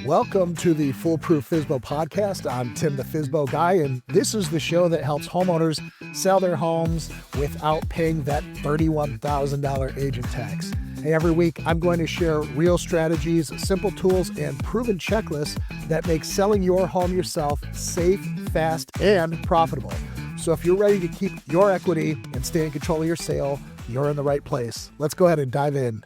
Welcome to the Foolproof FSBO podcast. I'm Tim the FSBO guy, and this is the show that helps homeowners sell their homes without paying that $31,000 agent tax. Hey, every week I'm going to share real strategies, simple tools, and proven checklists that make selling your home yourself safe, fast, and profitable. So if you're ready to keep your equity and stay in control of your sale, you're in the right place. Let's go ahead and dive in.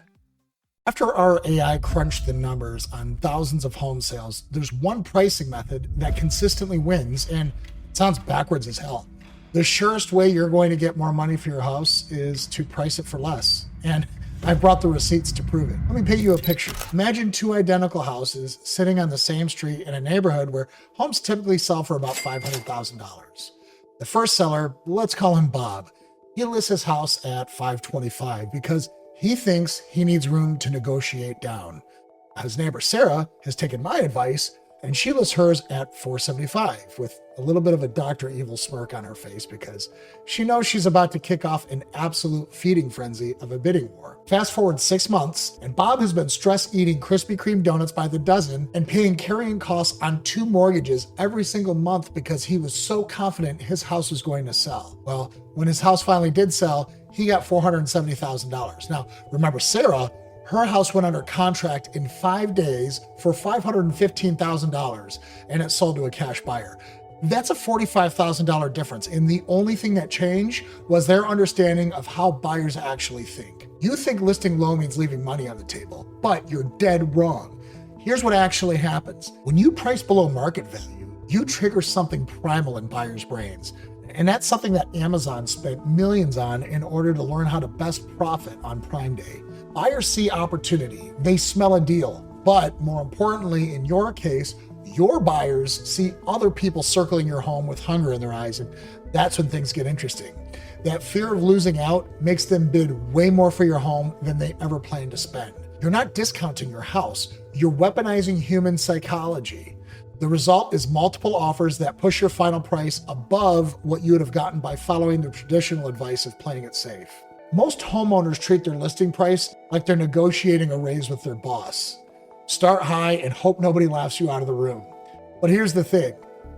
After our AI crunched the numbers on thousands of home sales, there's one pricing method that consistently wins, and it sounds backwards as hell. The surest way you're going to get more money for your house is to price it for less. And I brought the receipts to prove it. Let me paint you a picture. Imagine two identical houses sitting on the same street in a neighborhood where homes typically sell for about $500,000. The first seller, let's call him Bob. He lists his house at $525 because he thinks he needs room to negotiate down. His neighbor Sarah has taken my advice, and she lists hers at $475 with a little bit of a Dr. Evil smirk on her face because she knows she's about to kick off an absolute feeding frenzy of a bidding war. Fast forward 6 months, and Bob has been stress eating Krispy Kreme donuts by the dozen and paying carrying costs on 2 mortgages every single month because he was so confident his house was going to sell. Well, when his house finally did sell, he got $470,000. Now, remember Sarah, her house went under contract in 5 days for $515,000, and it sold to a cash buyer. That's a $45,000 difference, and the only thing that changed was their understanding of how buyers actually think. You think listing low means leaving money on the table, but you're dead wrong. Here's what actually happens. When you price below market value, you trigger something primal in buyers' brains. And that's something that Amazon spent millions on in order to learn how to best profit on Prime Day. Buyers see opportunity, they smell a deal, but more importantly, in your case, your buyers see other people circling your home with hunger in their eyes, and that's when things get interesting. That fear of losing out makes them bid way more for your home than they ever planned to spend. You're not discounting your house, you're weaponizing human psychology. The result is multiple offers that push your final price above what you would have gotten by following the traditional advice of playing it safe. Most homeowners treat their listing price like they're negotiating a raise with their boss. Start high and hope nobody laughs you out of the room. But here's the thing,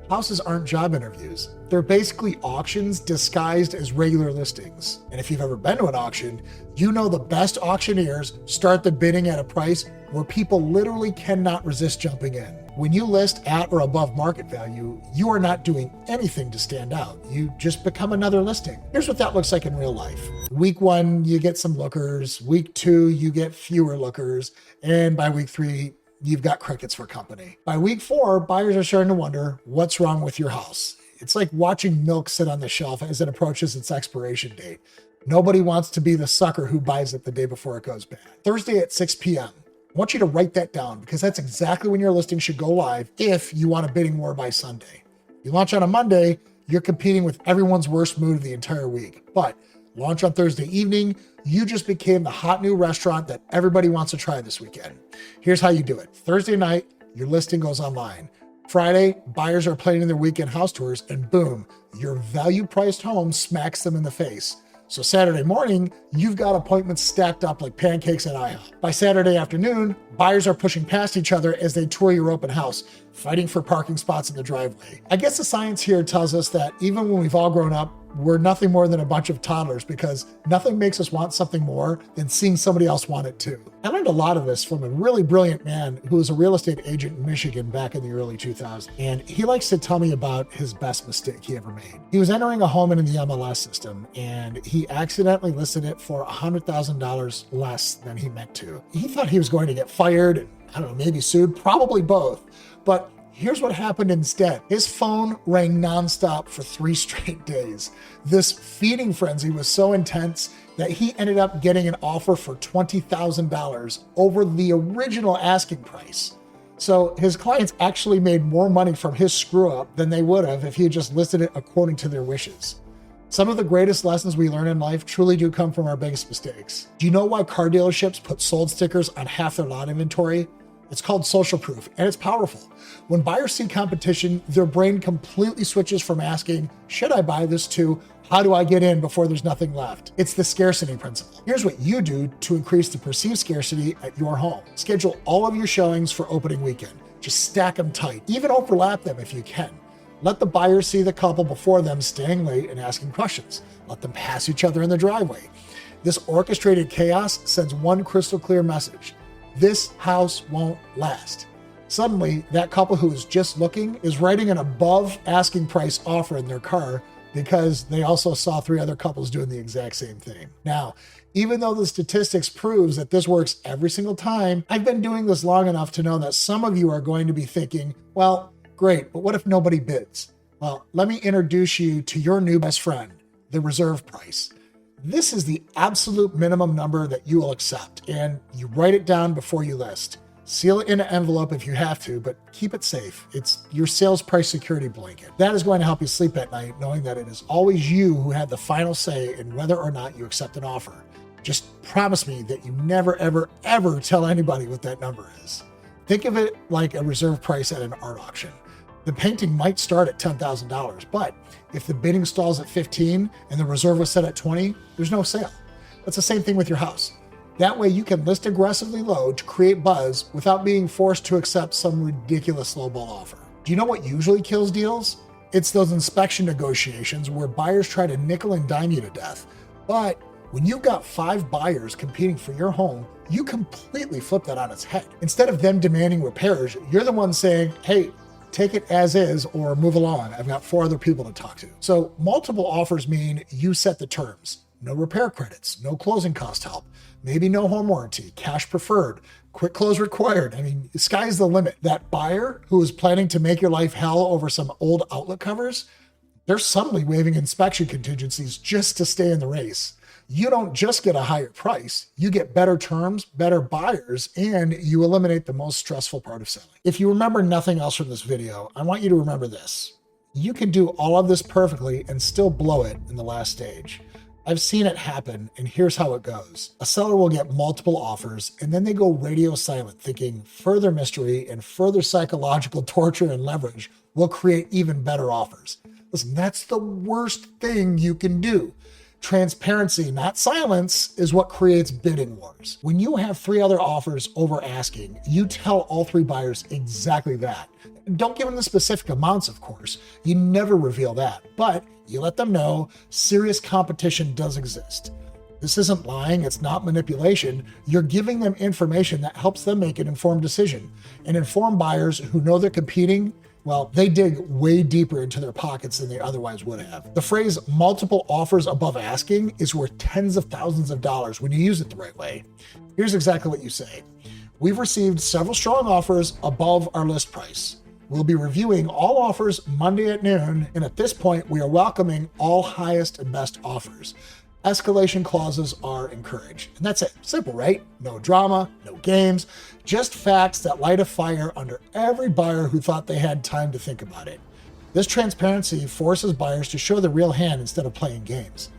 houses aren't job interviews. They're basically auctions disguised as regular listings. And if you've ever been to an auction, you know the best auctioneers start the bidding at a price where people literally cannot resist jumping in. When you list at or above market value, you are not doing anything to stand out. You just become another listing. Here's what that looks like in real life. Week 1, you get some lookers. Week 2, you get fewer lookers. And by week 3, you've got crickets for company. By week 4, buyers are starting to wonder what's wrong with your house. It's like watching milk sit on the shelf as it approaches its expiration date. Nobody wants to be the sucker who buys it the day before it goes bad. Thursday at 6 p.m. I want you to write that down because that's exactly when your listing should go live if you want a bidding war by Sunday. You launch on a Monday, you're competing with everyone's worst mood of the entire week. But launch on Thursday evening, you just became the hot new restaurant that everybody wants to try this weekend. Here's how you do it. Thursday night, your listing goes online. Friday, buyers are planning their weekend house tours, and boom, your value-priced home smacks them in the face. So Saturday morning, you've got appointments stacked up like pancakes at IHOP. By Saturday afternoon, buyers are pushing past each other as they tour your open house, fighting for parking spots in the driveway. I guess the science here tells us that even when we've all grown up, we're nothing more than a bunch of toddlers because nothing makes us want something more than seeing somebody else want it too. I learned a lot of this from a really brilliant man who was a real estate agent in Michigan back in the early 2000s. And he likes to tell me about his best mistake he ever made. He was entering a home in the MLS system and he accidentally listed it for $100,000 less than he meant to. He thought he was going to get fired, and, I don't know, maybe sued, probably both. But here's what happened instead. His phone rang nonstop for 3 straight days. This feeding frenzy was so intense that he ended up getting an offer for $20,000 over the original asking price. So his clients actually made more money from his screw up than they would have if he had just listed it according to their wishes. Some of the greatest lessons we learn in life truly do come from our biggest mistakes. Do you know why car dealerships put sold stickers on half their lot inventory? It's called social proof, and it's powerful. When buyers see competition, their brain completely switches from asking, should I buy this, to How do I get in before there's nothing left? It's the scarcity principle. Here's what you do to increase the perceived scarcity at your home. Schedule all of your showings for opening weekend. Just stack them tight. Even overlap them if you can. Let the buyers see the couple before them staying late and asking questions. Let them pass each other in the driveway. This orchestrated chaos sends one crystal clear message. This house won't last. Suddenly, that couple who is just looking is writing an above asking price offer in their car because they also saw 3 other couples doing the exact same thing. Now, even though the statistics proves that this works every single time, I've been doing this long enough to know that some of you are going to be thinking, well, great, but what if nobody bids? Well, let me introduce you to your new best friend, the reserve price. This is the absolute minimum number that you will accept, and you write it down before you list. Seal it in an envelope if you have to, but keep it safe. It's your sales price security blanket. That is going to help you sleep at night, knowing that it is always you who had the final say in whether or not you accept an offer. Just promise me that you never, ever, ever tell anybody what that number is. Think of it like a reserve price at an art auction. The painting might start at $10,000, but if the bidding stalls at 15 and the reserve was set at 20, there's no sale. That's the same thing with your house. That way you can list aggressively low to create buzz without being forced to accept some ridiculous lowball offer. Do you know what usually kills deals? It's those inspection negotiations where buyers try to nickel and dime you to death. But when you've got 5 buyers competing for your home, you completely flip that on its head. Instead of them demanding repairs, you're the one saying, hey, take it as is or move along. I've got 4 other people to talk to. So multiple offers mean you set the terms. No repair credits, no closing cost help, maybe no home warranty, cash preferred, quick close required. I mean, the sky's the limit. That buyer who is planning to make your life hell over some old outlet covers, they're suddenly waiving inspection contingencies just to stay in the race. You don't just get a higher price, you get better terms, better buyers, and you eliminate the most stressful part of selling. If you remember nothing else from this video, I want you to remember this. You can do all of this perfectly and still blow it in the last stage. I've seen it happen, and here's how it goes. A seller will get multiple offers, and then they go radio silent, thinking further mystery and further psychological torture and leverage will create even better offers. Listen, that's the worst thing you can do. Transparency, not silence, is what creates bidding wars. When you have 3 other offers over asking, you tell all 3 buyers exactly that. Don't give them the specific amounts, of course. You never reveal that, but you let them know serious competition does exist. This isn't lying, it's not manipulation. You're giving them information that helps them make an informed decision. And informed buyers who know they're competing, well, they dig way deeper into their pockets than they otherwise would have. The phrase multiple offers above asking is worth tens of thousands of dollars when you use it the right way. Here's exactly what you say. We've received several strong offers above our list price. We'll be reviewing all offers Monday at noon, and at this point, we are welcoming all highest and best offers. Escalation clauses are encouraged. And that's it. Simple, right? No drama, no games, just facts that light a fire under every buyer who thought they had time to think about it. This transparency forces buyers to show the real hand instead of playing games.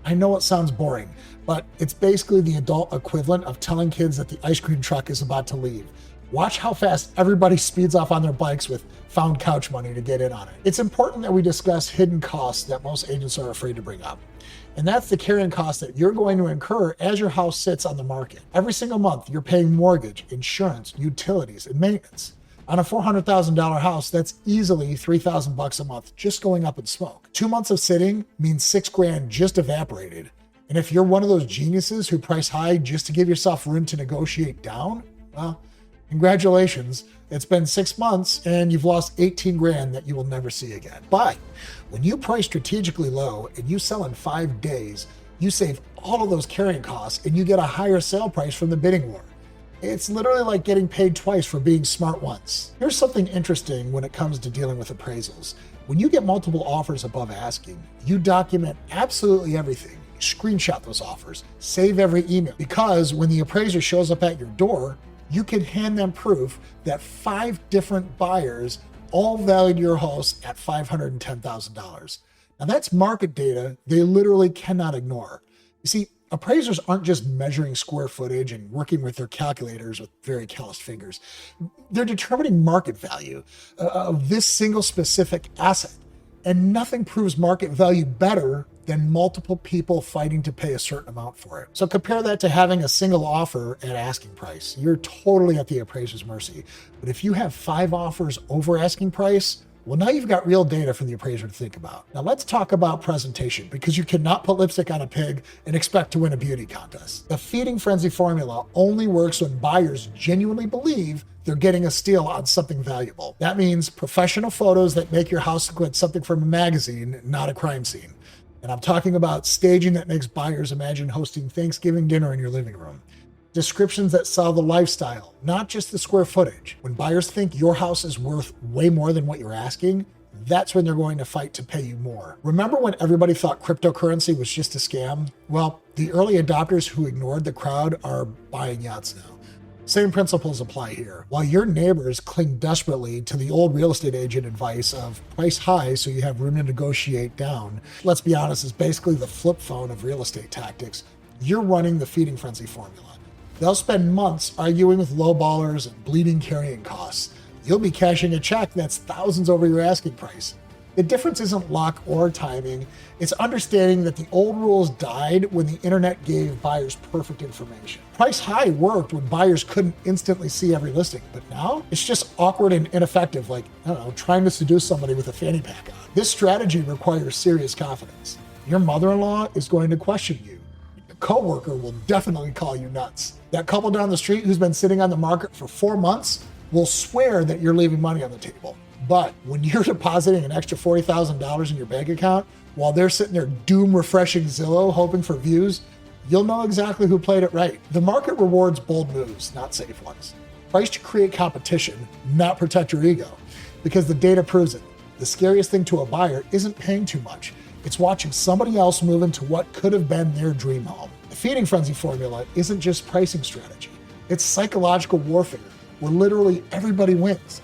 I know it sounds boring, but it's basically the adult equivalent of telling kids that the ice cream truck is about to leave. Watch how fast everybody speeds off on their bikes with found couch money to get in on it. It's important that we discuss hidden costs that most agents are afraid to bring up. And that's the carrying cost that you're going to incur as your house sits on the market. Every single month, you're paying mortgage, insurance, utilities, and maintenance. On a $400,000 house, that's easily $3,000 a month just going up in smoke. 2 months of sitting means $6,000 just evaporated. And if you're one of those geniuses who price high just to give yourself room to negotiate down, well, congratulations. It's been 6 months and you've lost $18,000 that you will never see again. But when you price strategically low and you sell in 5 days, you save all of those carrying costs and you get a higher sale price from the bidding war. It's literally like getting paid twice for being smart once. Here's something interesting when it comes to dealing with appraisals. When you get multiple offers above asking, you document absolutely everything. Screenshot those offers, save every email, because when the appraiser shows up at your door, you can hand them proof that 5 different buyers all valued your house at $510,000. Now that's market data they literally cannot ignore. You see, appraisers aren't just measuring square footage and working with their calculators with very calloused fingers. They're determining market value of this single specific asset. And nothing proves market value better than multiple people fighting to pay a certain amount for it. So compare that to having a single offer at asking price. You're totally at the appraiser's mercy. But if you have 5 offers over asking price, well, now you've got real data for the appraiser to think about. Now let's talk about presentation, because you cannot put lipstick on a pig and expect to win a beauty contest. The feeding frenzy formula only works when buyers genuinely believe they're getting a steal on something valuable. That means professional photos that make your house look like something from a magazine, not a crime scene. And I'm talking about staging that makes buyers imagine hosting Thanksgiving dinner in your living room. Descriptions that sell the lifestyle, not just the square footage. When buyers think your house is worth way more than what you're asking, that's when they're going to fight to pay you more. Remember when everybody thought cryptocurrency was just a scam? Well, the early adopters who ignored the crowd are buying yachts now. Same principles apply here. While your neighbors cling desperately to the old real estate agent advice of price high so you have room to negotiate down, let's be honest, is basically the flip phone of real estate tactics. You're running the feeding frenzy formula. They'll spend months arguing with lowballers and bleeding carrying costs. You'll be cashing a check that's thousands over your asking price. The difference isn't luck or timing. It's understanding that the old rules died when the internet gave buyers perfect information. Price high worked when buyers couldn't instantly see every listing, but now it's just awkward and ineffective, like, I don't know, trying to seduce somebody with a fanny pack on. This strategy requires serious confidence. Your mother-in-law is going to question you. A coworker will definitely call you nuts. That couple down the street who's been sitting on the market for 4 months will swear that you're leaving money on the table. But when you're depositing an extra $40,000 in your bank account while they're sitting there doom refreshing Zillow hoping for views, you'll know exactly who played it right. The market rewards bold moves, not safe ones. Price to create competition, not protect your ego, because the data proves it. The scariest thing to a buyer isn't paying too much. It's watching somebody else move into what could have been their dream home. The feeding frenzy formula isn't just pricing strategy. It's psychological warfare, where literally everybody wins.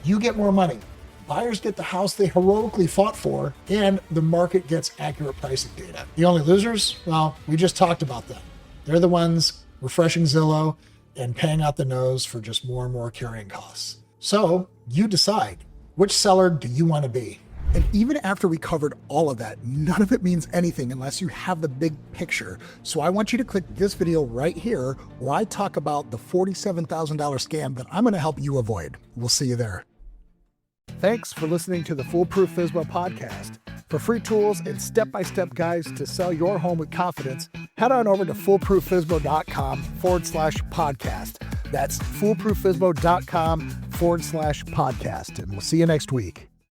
You get more money, buyers get the house they heroically fought for, and the market gets accurate pricing data. The only losers? Well, we just talked about them. They're the ones refreshing Zillow and paying out the nose for just more and more carrying costs. So you decide, which seller do you want to be? And even after we covered all of that, none of it means anything unless you have the big picture. So I want you to click this video right here where I talk about the $47,000 scam that I'm going to help you avoid. We'll see you there. Thanks for listening to the Foolproof FSBO podcast. For free tools and step-by-step guides to sell your home with confidence, head on over to foolprooffsbo.com/podcast. That's foolprooffsbo.com/podcast. And we'll see you next week.